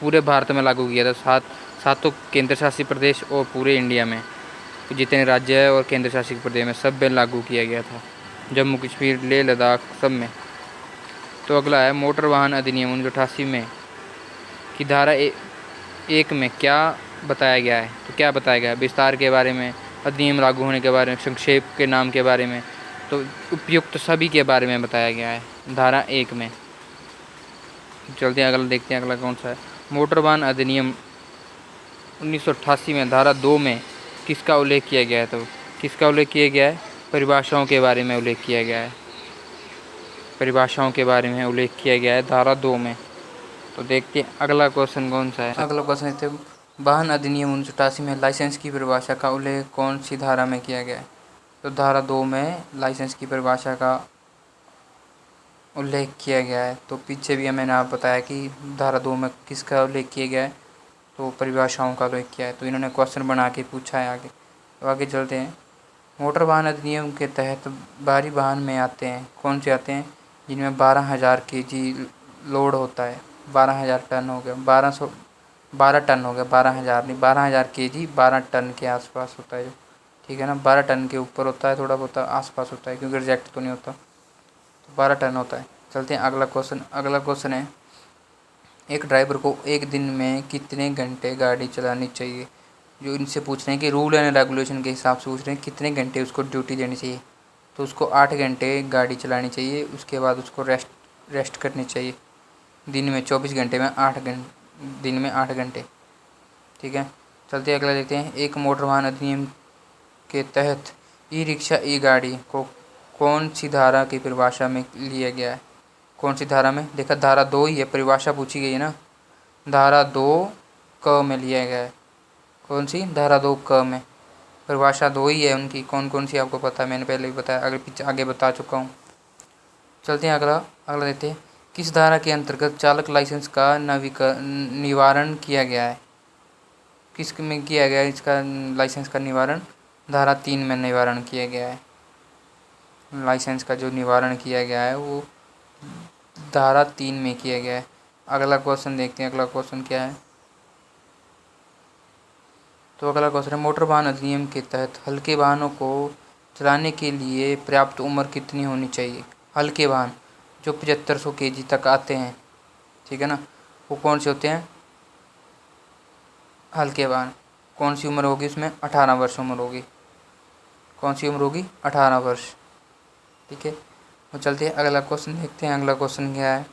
पूरे भारत में लागू किया था। सातों केंद्र शासित प्रदेश और पूरे इंडिया में जितने राज्य है और केंद्र शासित प्रदेश में सब में लागू किया गया था। जम्मू कश्मीर, लेह लद्दाख सब में। तो अगला है मोटर वाहन अधिनियम 1988 में की धारा 1 में क्या बताया गया है। तो क्या बताया गया है? विस्तार के बारे में, अधिनियम लागू होने के बारे में, संक्षेप के नाम के बारे में, तो उपयुक्त सभी के बारे में बताया गया है धारा 1 में। चलते हैं अगला, देखते हैं अगला कौन सा है। मोटर वाहन अधिनियम 1988 में धारा 2 में किसका उल्लेख किया गया है? तो किसका उल्लेख किया गया है? परिभाषाओं के बारे में उल्लेख किया गया है। परिभाषाओं के बारे में उल्लेख किया गया है धारा 2 में। तो देखते हैं अगला क्वेश्चन कौन सा है। अगला क्वेश्चन है वाहन अधिनियम 1988 में लाइसेंस की परिभाषा का उल्लेख कौन सी धारा में किया गया है? तो धारा 2 में लाइसेंस की परिभाषा का उल्लेख किया गया है। तो पीछे भी मैंने आप बताया कि धारा 2 में किसका उल्लेख किया गया है? तो परिभाषाओं का उल्लेख किया है। तो इन्होंने क्वेश्चन बना के पूछा है आगे। तो आगे चलते हैं। मोटर वाहन अधिनियम के तहत भारी वाहन में आते हैं, कौन से आते हैं? जिनमें 12,000 kg लोड होता है। 12,000 टन हो गया, 12 टन हो गया, 12,000 नहीं, 12,000 kg 12 टन के आसपास होता है जो, ठीक है ना। 12 टन के ऊपर होता है, थोड़ा बहुत आसपास होता है क्योंकि रिजेक्ट तो नहीं होता। तो 12 टन होता है। चलते हैं अगला क्वेश्चन। अगला क्वेश्चन है एक ड्राइवर को एक दिन में कितने घंटे गाड़ी चलानी चाहिए? जो इनसे पूछ रहे हैं कि रूल एंड रेगुलेशन के हिसाब से पूछ रहे हैं कितने घंटे उसको ड्यूटी देनी चाहिए। तो उसको 8 घंटे गाड़ी चलानी चाहिए, उसके बाद उसको रेस्ट करनी चाहिए। दिन में 24 घंटे में 8 घंटे, दिन में 8 घंटे, ठीक है। चलते अगला देखते हैं। एक मोटर वाहन अधिनियम के तहत ई रिक्शा, ई गाड़ी को कौन सी धारा की परिभाषा में लिया गया है? कौन सी धारा में? देखा धारा 2 ही है, परिभाषा पूछी गई है ना। धारा 2 क में लिया गया है। कौन सी? धारा 2 क में। परिभाषा 2 ही है उनकी। कौन कौन सी आपको पता है? मैंने पहले भी बताया, अगर पीछे आगे बता चुका हूँ। चलते हैं अगला देखते हैं। किस धारा के अंतर्गत चालक लाइसेंस का निवारण किया गया है? किस में किया गया है इसका लाइसेंस का निवारण? धारा 3 में निवारण किया गया है। लाइसेंस का जो निवारण किया गया है वो धारा 3 में किया गया है। अगला क्वेश्चन देखते हैं। अगला क्वेश्चन क्या है? तो अगला क्वेश्चन है मोटर वाहन अधिनियम के तहत हल्के वाहनों को चलाने के लिए पर्याप्त उम्र कितनी होनी चाहिए? हल्के वाहन जो 7500 kg तक आते हैं, ठीक है ना, वो कौन से होते हैं? हल्के वाहन। कौन सी उम्र होगी उसमें? 18 वर्ष उम्र होगी। कौन सी उम्र होगी? 18 वर्ष, ठीक है। तो चलते हैं अगला क्वेश्चन देखते हैं। अगला क्वेश्चन क्या है?